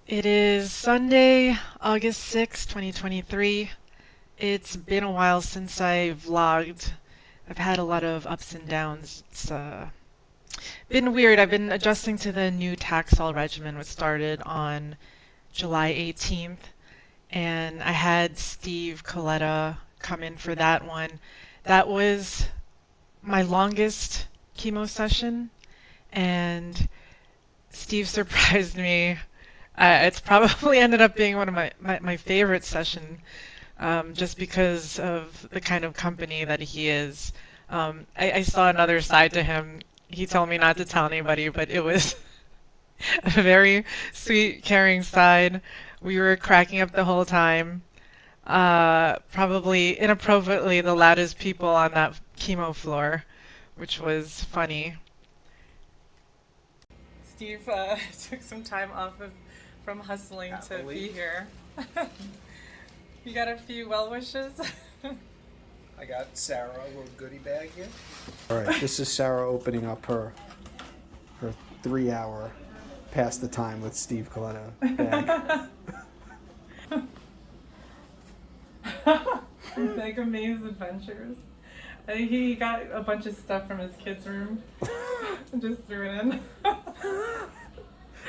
It is Sunday, August 6th, 2023. It's been a while since I vlogged. I've had a lot of ups and downs. It's been weird. I've been adjusting to the new Taxol regimen, which started on July 18th, and I had Steve Coletta come in for that one. That was my longest chemo session, and Steve surprised me. It's probably ended up being one of my favorite session, just because of the kind of company that he is. I saw another side to him. He told me not to tell anybody, but it was a very sweet, caring side. We were cracking up the whole time. Probably inappropriately the loudest people on that chemo floor, which was funny. Steve took some time off from hustling to be here. You got a few well wishes? I got Sarah a little goodie bag here. All right, this is Sarah opening up her 3 hour pass the time with Steve Coletta bag. Mega Maze Adventures. I think he got a bunch of stuff from his kids' room and just threw it in.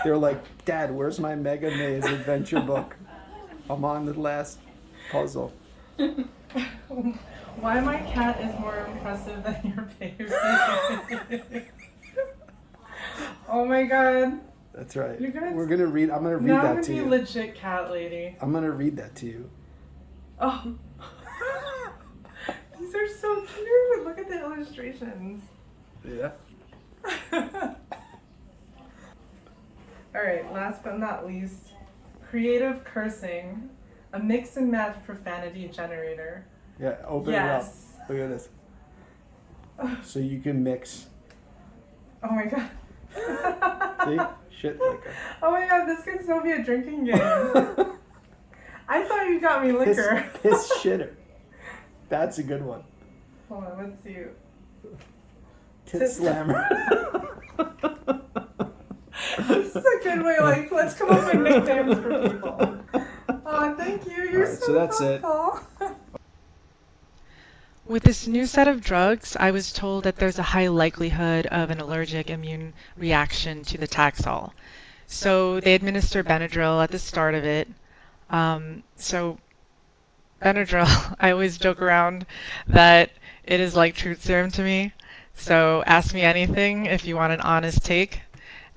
They're like, Dad, where's my Mega Maze adventure book? I'm on the last puzzle. Why my cat is more impressive than your baby? Oh my god. That's right. I'm gonna read now that I'm to gonna be you. legit cat lady. I'm gonna read that to you. Oh. These are so cute. Look at the illustrations. Yeah. Alright, last but not least, creative cursing, a mix and match profanity generator. Yeah, open Yes. it up. Look at this. So you can mix. Oh my god. See? Shit like Oh my god, this could still be a drinking game. a I thought you got me liquor. piss shitter. That's a good one. Hold on, let's see. Tit slammer. This is a good way, like, let's come up with nicknames for people. Oh, thank you. You're Alright, so so that's it. thoughtful. With this new set of drugs, I was told that there's a high likelihood of an allergic immune reaction to the Taxol. So they administer Benadryl at the start of it. So Benadryl, I always joke around that it is like truth serum to me. So ask me anything if you want an honest take.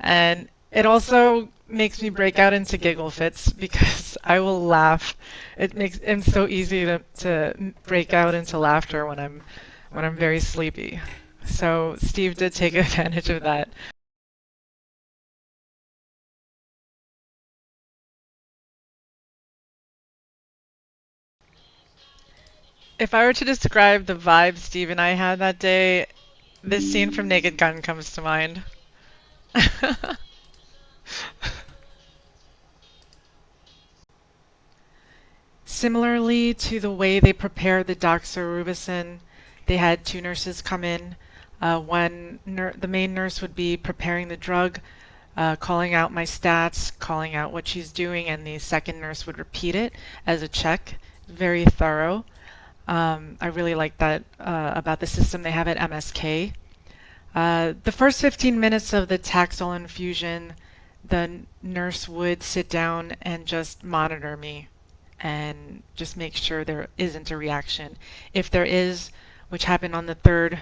And it also makes me break out into giggle fits because I will laugh. It's so easy to break out into laughter when I'm very sleepy. So Steve did take advantage of that. If I were to describe the vibe Steve and I had that day, this scene from Naked Gun comes to mind. Similarly to the way they prepare the doxorubicin, they had two nurses come in. The main nurse would be preparing the drug, calling out my stats, calling out what she's doing, and the second nurse would repeat it as a check. Very thorough. I really like that about the system they have at MSK. The first 15 minutes of the Taxol infusion, the nurse would sit down and just monitor me and just make sure there isn't a reaction. If there is, which happened on the third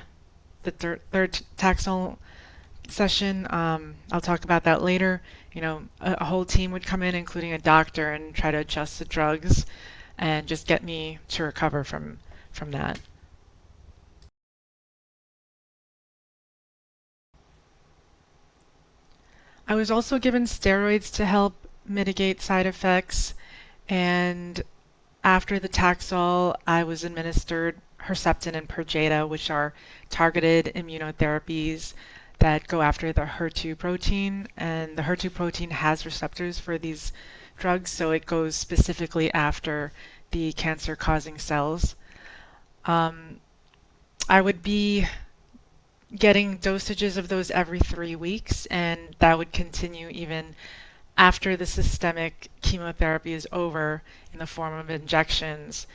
Taxol session, I'll talk about that later. You know, a whole team would come in, including a doctor, and try to adjust the drugs and just get me to recover from that. I was also given steroids to help mitigate side effects, and after the Taxol, I was administered Herceptin and Perjeta, which are targeted immunotherapies that go after the HER2 protein, and the HER2 protein has receptors for these drugs, so it goes specifically after the cancer-causing cells. I would be getting dosages of those every 3 weeks, and that would continue even after the systemic chemotherapy is over in the form of injections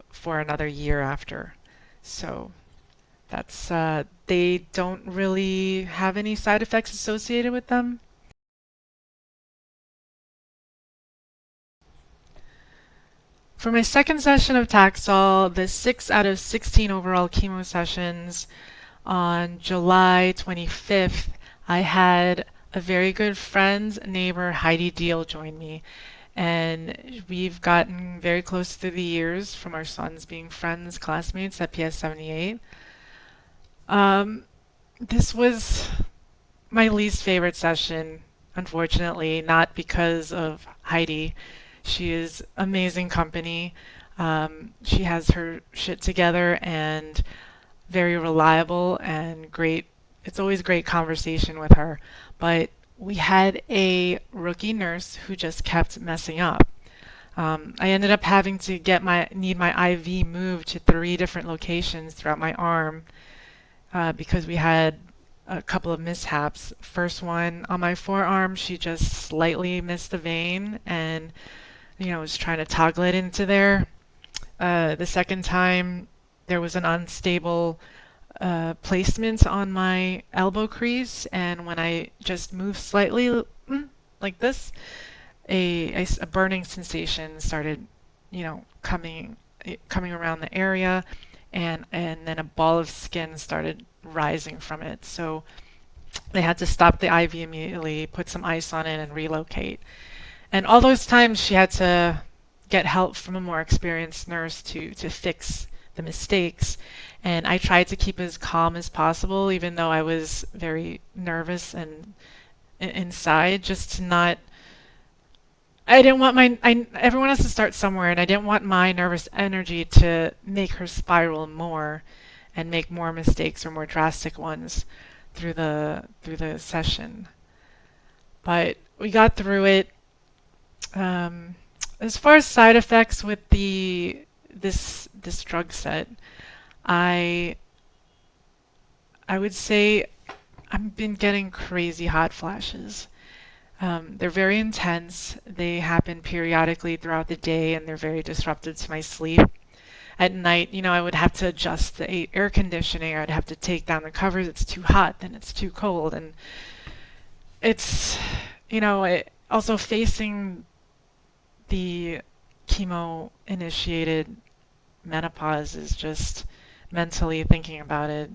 for another year after. So that's they don't really have any side effects associated with them. For my second session of Taxol, the 6 out of 16 overall chemo sessions, on July 25th, I had a very good friend, neighbor, Heidi Deal, join me. And we've gotten very close through the years from our sons being friends, classmates at PS 78. This was my least favorite session, unfortunately, not because of Heidi. She is amazing company. She has her shit together and very reliable and great. It's always great conversation with her. But we had a rookie nurse who just kept messing up. I ended up having to need my IV moved to 3 different locations throughout my arm because we had a couple of mishaps. First one on my forearm, she just slightly missed the vein and was trying to toggle it into there. The second time, there was an unstable placement on my elbow crease, and when I just moved slightly like this, a burning sensation started, coming around the area, and then a ball of skin started rising from it. So they had to stop the IV immediately, put some ice on it, and relocate. And all those times she had to get help from a more experienced nurse to fix the mistakes. And I tried to keep as calm as possible, even though I was very nervous and inside, just to not. I didn't want everyone has to start somewhere, and I didn't want my nervous energy to make her spiral more and make more mistakes or more drastic ones through the session. But we got through it. As far as side effects with this drug set, I would say I've been getting crazy hot flashes. They're very intense. They happen periodically throughout the day, and they're very disruptive to my sleep. At night, I would have to adjust the air conditioning. I'd have to take down the covers. It's too hot, then it's too cold, and it's also facing the chemo-initiated menopause is just mentally thinking about it.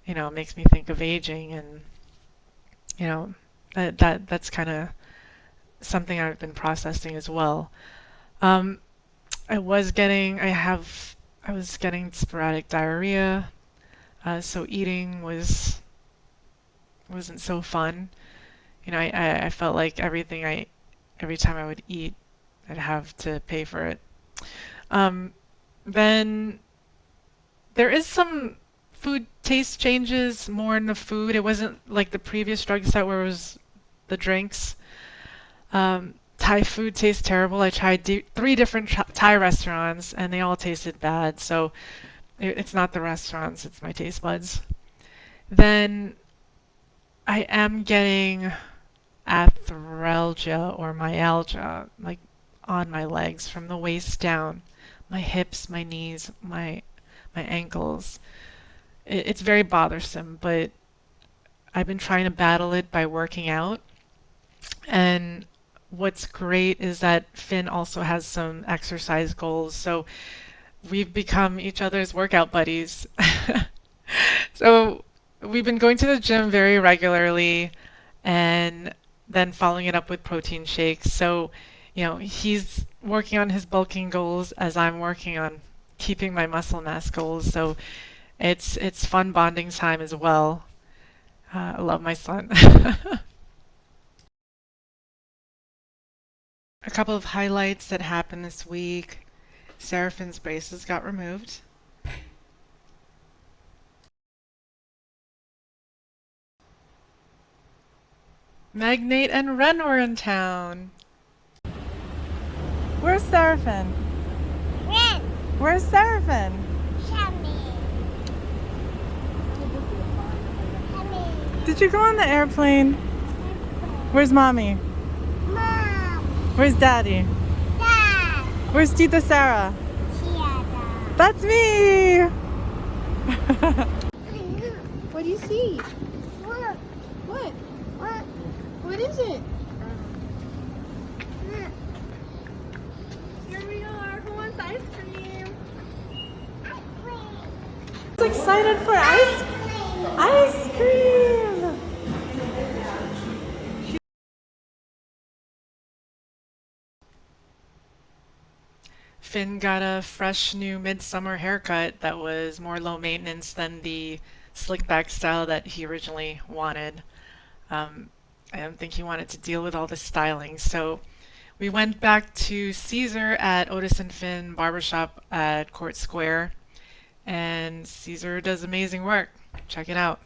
It makes me think of aging, and that's kind of something I've been processing as well. I was getting sporadic diarrhea, so eating wasn't so fun. I felt like every time I would eat, I'd have to pay for it. Then there is some food taste changes more in the food. It wasn't like the previous drug set where it was the drinks. Thai food tastes terrible. I tried 3 different Thai restaurants and they all tasted bad. So it's not the restaurants, it's my taste buds. Then I am getting arthralgia or myalgia, like on my legs from the waist down, my hips, my knees, my ankles. It's very bothersome, but I've been trying to battle it by working out. And what's great is that Finn also has some exercise goals, so we've become each other's workout buddies. So we've been going to the gym very regularly and then following it up with protein shakes. So, he's working on his bulking goals as I'm working on keeping my muscle mass goals. So it's fun bonding time as well. I love my son. A couple of highlights that happened this week. Seraphin's braces got removed. Magnate and Ren were in town. Where's Seraphin? Ren, Where's Seraphin? Shami. Shami. Did you go on the airplane? Where's Mommy? Where's Daddy? Dad. Where's Tita Sarah? Tiada. That's me! What do you see? Look. What? Look. What is it? Look. Here we are. Who wants ice cream? Ice cream. I'm excited for Ice cream. ice cream! Finn got a fresh new midsummer haircut that was more low maintenance than the slick back style that he originally wanted. I don't think he wanted to deal with all the styling, so we went back to Caesar at Otis and Finn Barbershop at Court Square, and Caesar does amazing work. Check it out.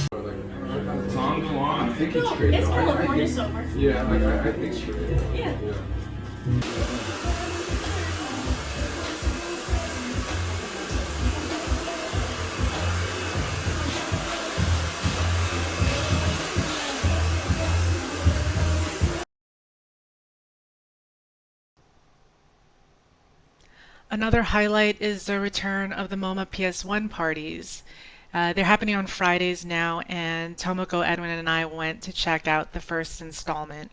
Tom, go on. I think it's straight. It's California sober. Yeah, I think straight. Yeah. Another highlight is the return of the MoMA PS1 parties. They're happening on Fridays now, and Tomoko, Edwin, and I went to check out the first installment.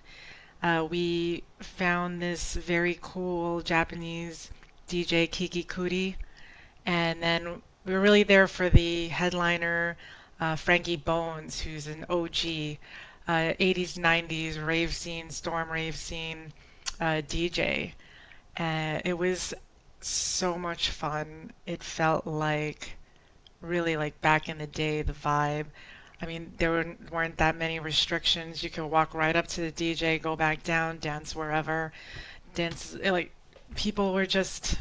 We found this very cool Japanese DJ Kiki Kuri, and then we were really there for the headliner Frankie Bones, who's an OG 80s, 90s rave scene, storm rave scene DJ. It was so much fun. It felt like really like back in the day, the vibe. I mean, weren't that many restrictions. You could walk right up to the DJ, go back down, dance wherever. Dance, like, people were just.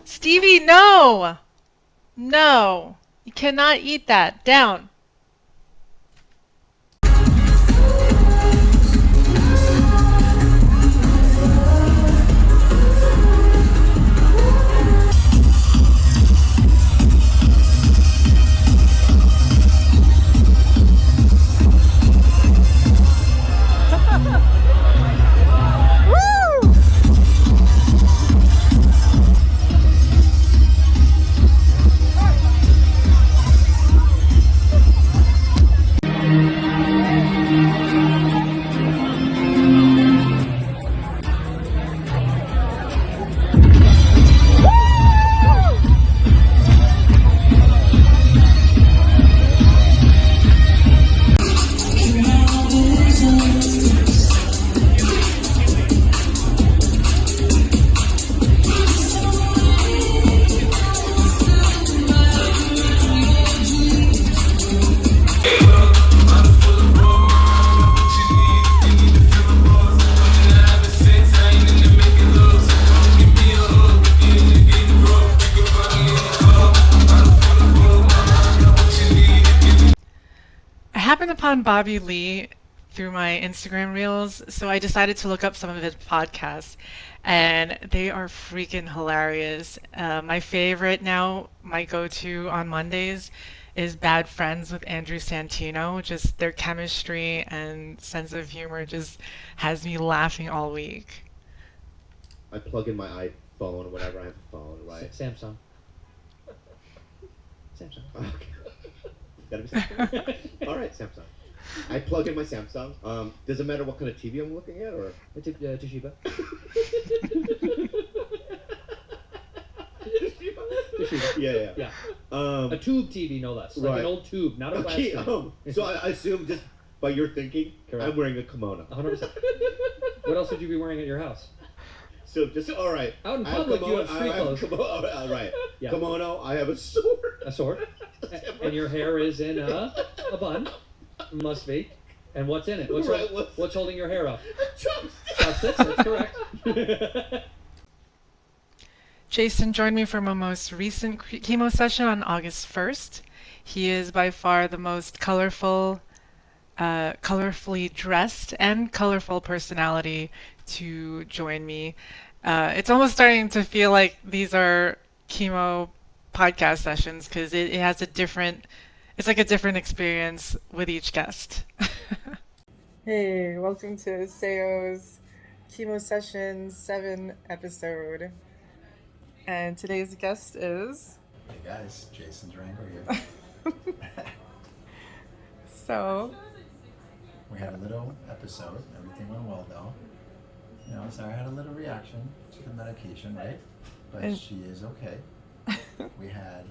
Stevie, no! No! You cannot eat that. Down. I happened upon Bobby Lee through my Instagram reels, so I decided to look up some of his podcasts, and they are freaking hilarious. My favorite now, my go-to on Mondays, is Bad Friends with Andrew Santino. Just their chemistry and sense of humor just has me laughing all week. I plug in my iPhone whenever I have a phone, right? Samsung. Samsung. Okay. Gotta be Samsung. All right, Samsung. I plug in my Samsung. Does it matter what kind of TV I'm looking at, or? Toshiba. Yeah. Yeah. A tube TV, no less. Like Right. an old tube, not a flat Okay. screen. So I assume just by your thinking, Correct. I'm wearing a kimono. 100%. What else would you be wearing at your house? So just all right. Out in I have public, you kimono- have street I have clothes. kimono- all right. Yeah. Kimono. I have a sword. A sword. And your hair is in a bun. Must be. And what's in it? Right, What's holding your hair up? Chopstick. Chopsticks, that's correct. Jason joined me for my most recent chemo session on August 1st. He is by far the most colorfully dressed and colorful personality to join me. It's almost starting to feel like these are chemo podcast sessions because it has a different, it's like a different experience with each guest. Hey, welcome to Seo's Chemo Session 7 episode. And today's guest is... Hey guys, Jason Durango here. So, We had a little episode. Everything went well though. You know, Sarah had a little reaction to the medication, right? But And- she is okay. We had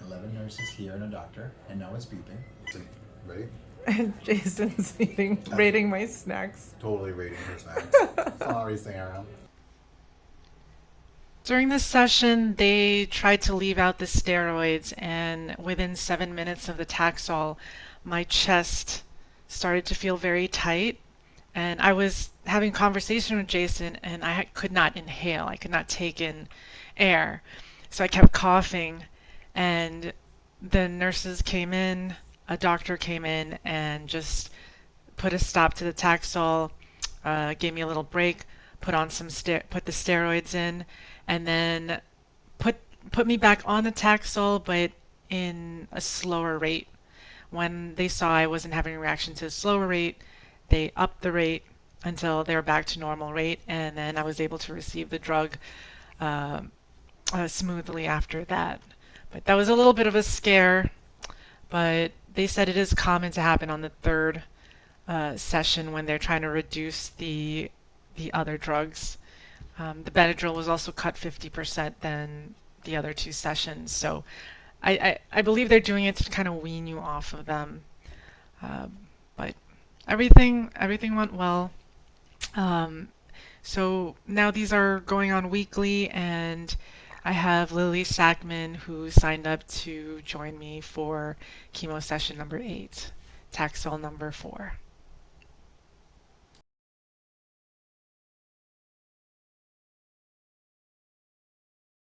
11 nurses here and a doctor, and now it's beeping. Ready? and Jason's rating my snacks. Totally rating her snacks. Sorry, Sarah. During this session, they tried to leave out the steroids, and within 7 minutes of the Taxol, my chest started to feel very tight. And I was having conversation with Jason, and I could not inhale. I could not take in air. So I kept coughing, and the nurses came in, a doctor came in, and just put a stop to the Taxol, gave me a little break, put the steroids in, and then put me back on the Taxol, but in a slower rate. When they saw I wasn't having a reaction to a slower rate, they upped the rate until they were back to normal rate, and then I was able to receive the drug smoothly after that. But that was a little bit of a scare, but they said it is common to happen on the third session when they're trying to reduce the other drugs. The Benadryl was also cut 50% than the other two sessions, so I believe they're doing it to kind of wean you off of them. But everything went well. So now these are going on weekly, and I have Lily Sackman who signed up to join me for chemo session number 8, Taxol number 4.